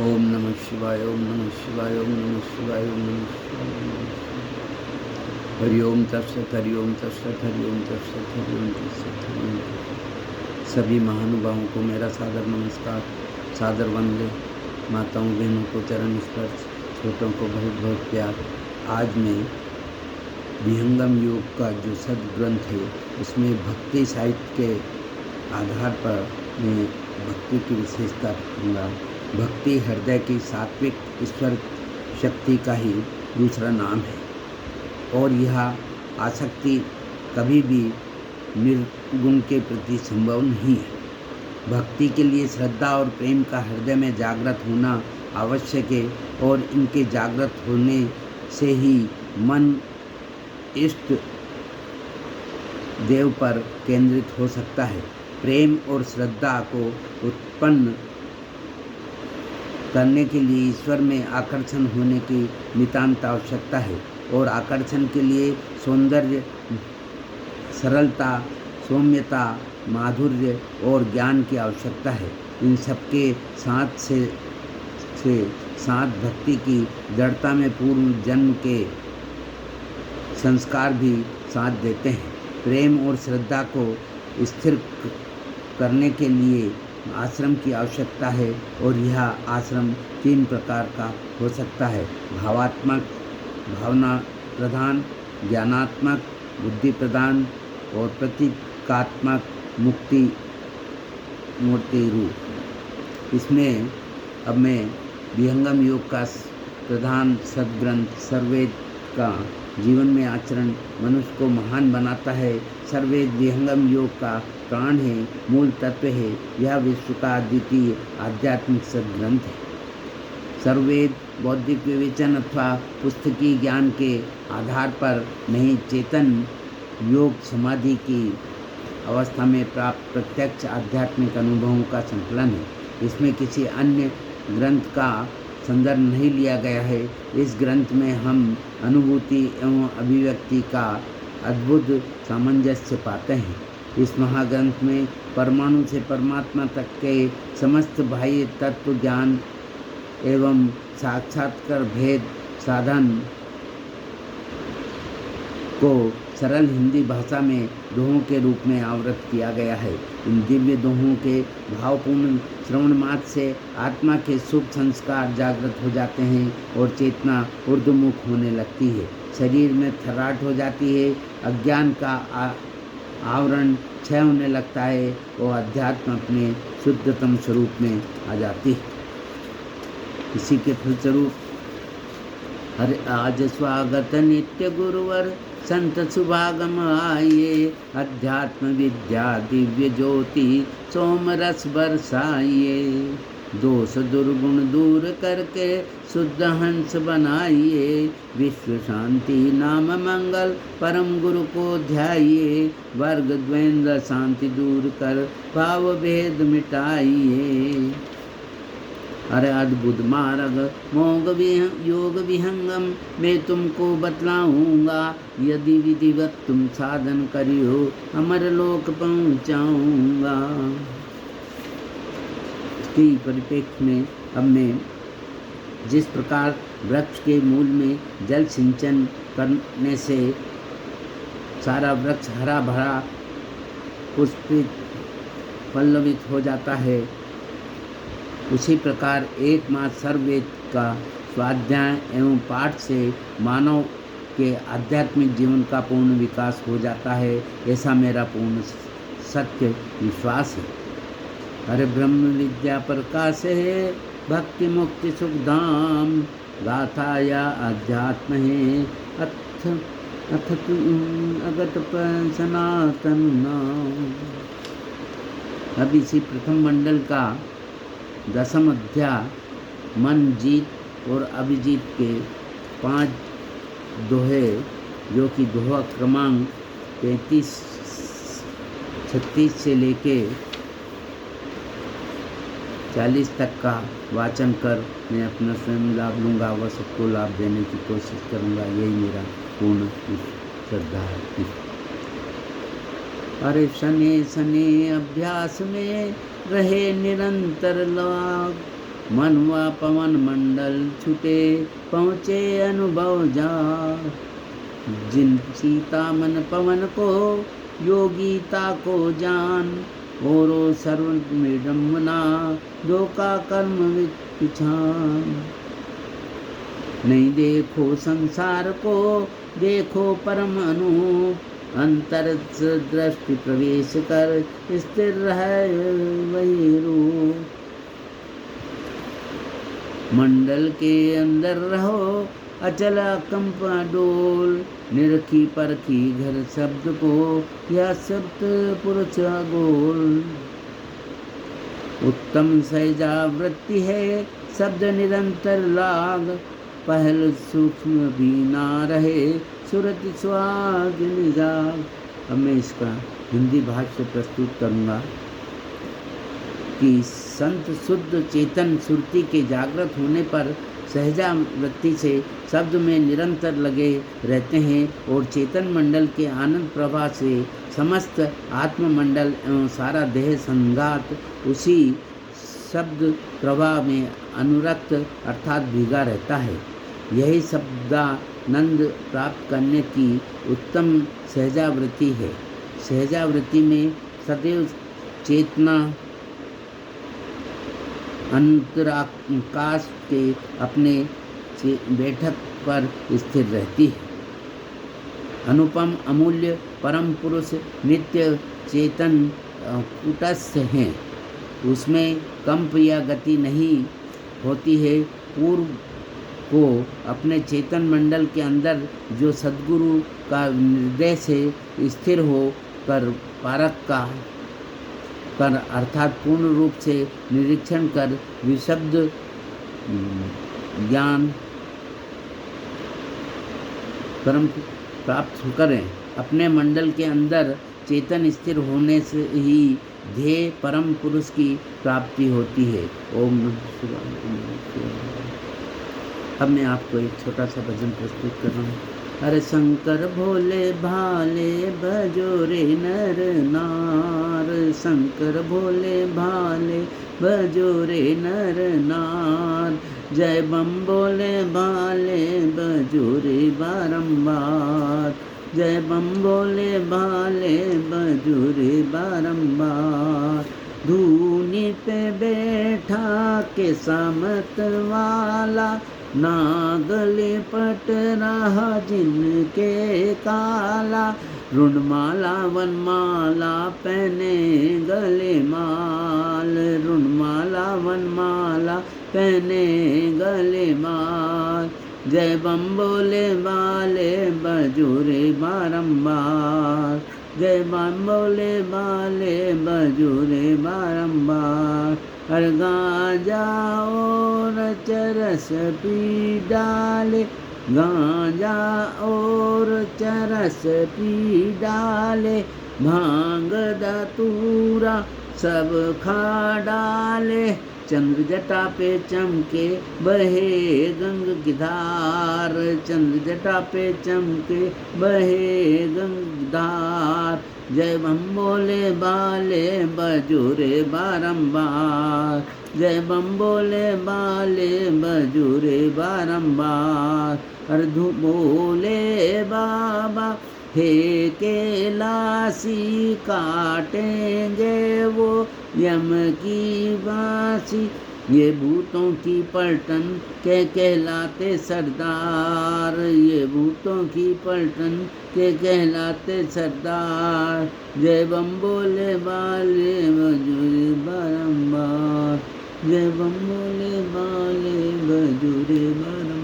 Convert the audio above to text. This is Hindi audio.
ओम नमः शिवाय, ओम नमः शिवाय, ओम नमः शिवाय, ओम नमः शिवाय, ओम नमः शिवाय। हरि ओम तत्सत, हरि ओम तत्सत, हरि ओम तत्सत, हरि ओम तत्सत, हरि ओम तत्सत। सभी महानुभावों को मेरा सादर नमस्कार, सादर वंदे। माताओं बहनों को चरण स्पर्श, छोटों को बहुत बहुत प्यार। आज मैं विहंगम योग का जो सदग्रंथ है उसमें भक्ति साहित्य के आधार पर मैं भक्ति की विशेषता रखूँगा। भक्ति हृदय की सात्विक ईश्वर शक्ति का ही दूसरा नाम है और यह आसक्ति कभी भी निर्गुण के प्रति संभव नहीं है। भक्ति के लिए श्रद्धा और प्रेम का हृदय में जागृत होना आवश्यक है और इनके जागृत होने से ही मन इष्ट देव पर केंद्रित हो सकता है। प्रेम और श्रद्धा को उत्पन्न करने के लिए ईश्वर में आकर्षण होने की नितांत आवश्यकता है और आकर्षण के लिए सौंदर्य, सरलता, सौम्यता, माधुर्य और ज्ञान की आवश्यकता है। इन सबके साथ भक्ति की दृढ़ता में पूर्व जन्म के संस्कार भी साथ देते हैं। प्रेम और श्रद्धा को स्थिर करने के लिए आश्रम की आवश्यकता है और यह आश्रम 3 प्रकार का हो सकता है: भावात्मक, भावना प्रधान, ज्ञानात्मक, बुद्धि प्रधान और प्रतीकात्मक मूर्ति रूप। इसमें अब मैं विहंगम योग का प्रधान सदग्रंथ सर्ववेद का जीवन में आचरण मनुष्य को महान बनाता है। सर्ववेद विहंगम योग का प्राण है, मूल तत्व है। यह विश्व का द्वितीय आध्यात्मिक सदग्रंथ है। सर्ववेद बौद्धिक विवेचन अथवा पुस्तकीय ज्ञान के आधार पर नहीं, चेतन योग समाधि की अवस्था में प्राप्त प्रत्यक्ष आध्यात्मिक अनुभवों का संकलन है। इसमें किसी अन्य ग्रंथ का संदर्भ नहीं लिया गया है। इस ग्रंथ में हम अनुभूति एवं अभिव्यक्ति का अद्भुत सामंजस्य पाते हैं। इस महाग्रंथ में परमाणु से परमात्मा तक के समस्त बाह्य तत्व ज्ञान एवं साक्षात्कार भेद साधन को सरल हिंदी भाषा में दोहों के रूप में आवृत किया गया है। इन दिव्य दोहों के भावपूर्ण श्रवण मात्र से आत्मा के शुभ संस्कार जागृत हो जाते हैं और चेतना ऊर्ध्वमुख होने लगती है। शरीर में थर्राट हो जाती है, अज्ञान का आवरण क्षय होने लगता है और अध्यात्म अपने शुद्धतम स्वरूप में आ जाती है। इसी के फलस्वरूप हर आज स्वागत नित्य गुरुवर संत सुभागम आइए, अध्यात्म विद्या दिव्य ज्योति सोम रस बरसाइए। दोष दुर्गुण दूर करके शुद्ध हंस बनाइए, विश्व शांति नाम मंगल परम गुरु को ध्याइए। वर्ग द्वंद्व शांति दूर कर भाव भेद मिटाइए। अरे अद्भुत मार्ग योग विहंगम मैं तुमको बतलाऊंगा, यदि विधिवत तुम साधन करियो अमर लोक पहुँचाऊंगा। इसके परिप्रेक्ष्य में अब मैं जिस प्रकार वृक्ष के मूल में जल सिंचन करने से सारा वृक्ष हरा भरा पुष्पित पल्लवित हो जाता है, उसी प्रकार एकमात्र सर्ववेद का स्वाध्याय एवं पाठ से मानव के आध्यात्मिक जीवन का पूर्ण विकास हो जाता है। ऐसा मेरा पूर्ण सत्य विश्वास है। हरे ब्रह्म विद्या प्रकाश है, भक्ति मुक्ति सुख धाम, गाथा या अध्यात्म है, अथ अगत सनातन नाम। अब इसी प्रथम मंडल का 10वां अध्याय मन जीत और अभिजीत के 5 दोहे, जो कि दोहा क्रमांक 36 से लेके 40 तक का वाचन कर मैं अपना स्वयं लाभ लूँगा व सबको लाभ देने की कोशिश करूँगा। यही मेरा पूर्ण श्रद्धा है। अरे शनि शनि अभ्यास में रहे निरंतर लाभ, मनवा पवन मंडल छुटे पहुँचे अनुभव जा। जिन सीता मन पवन को योगीता को जान, और सर्व विडम्बना दो का कर्म विछान। नहीं देखो संसार को देखो परम अनूप, अंतर दृष्टि प्रवेश कर स्थिर है वही रूप। मंडल के अंदर रहो अचल कंप डोल, निरखी परखी घर शब्द को यह सप्त पुरुष गोल। उत्तम सहजावृत्ति है शब्द निरंतर लाग, पहल सूक्ष्म भी ना रहे सुरत स्वाग निजाग। अब मैं इसका हिंदी भाष्य प्रस्तुत करूँगा कि संत शुद्ध चेतन सुरती के जागृत होने पर सहजावृत्ति से शब्द में निरंतर लगे रहते हैं, और चेतन मंडल के आनंद प्रवाह से समस्त आत्ममंडल एवं सारा देह संघात उसी शब्द प्रवाह में अनुरक्त अर्थात भीगा रहता है। यही शब्दानंद प्राप्त करने की उत्तम सहजावृत्ति है। सहजावृत्ति में सदैव चेतना अंतराकाश के अपने बैठक पर स्थिर रहती है। अनुपम अमूल्य परम पुरुष नित्य चेतन कूटस्थ हैं, उसमें कंप या गति नहीं होती है। पूर्व को अपने चेतन मंडल के अंदर जो सद्गुरु का निर्देश से स्थिर हो कर पारक का कर अर्थात पूर्ण रूप से निरीक्षण कर विशब्द ज्ञान परम प्राप्त करें। अपने मंडल के अंदर चेतन स्थिर होने से ही ध्येय परम पुरुष की प्राप्ति होती है। ओम नमः शिवाय। अब मैं आपको एक छोटा सा भजन प्रस्तुत कर रहा हूँ। अरे शंकर भोले भाले भजो रे नर नार, शंकर भोले भाले भजो रे नर नार। जय बम बोले भाले भजो रे बारंबार, जय बम बोले भाले भजो रे बारंबार। धूनी पे बैठा के सामत वाला, नागले पट रहा जिनके काला। रुणमाला वनमाला पहने गले माल, रुणमाला वनमाला पहने गले माल। जय बम बोले बाले बजूरे बारंबार, जय बम बोले बाले बजूरे बारंबार। हर गांजा और चरस पी डाले, गांजा और चरस पी डाले। भांग धतूरा सब खा डाले, चंद्र जटा पे चमके बहे गंग की धार, चंद्र जटा पे चमके बहे गंग की धार। जय बम बोले बाले बजूरे बारंबार, जय बम बोले बाले बजूरे बारंबार। अर्धु बोले बाबा हे कैलासी, काटेंगे वो यम की बासी। ये भूतों की पलटन के कहलाते सरदार, ये भूतों की पलटन के कहलाते सरदार। जय बम बोले बाले बजूरे बारंबार, जय बम बोले बाले बजूरे बारंबार।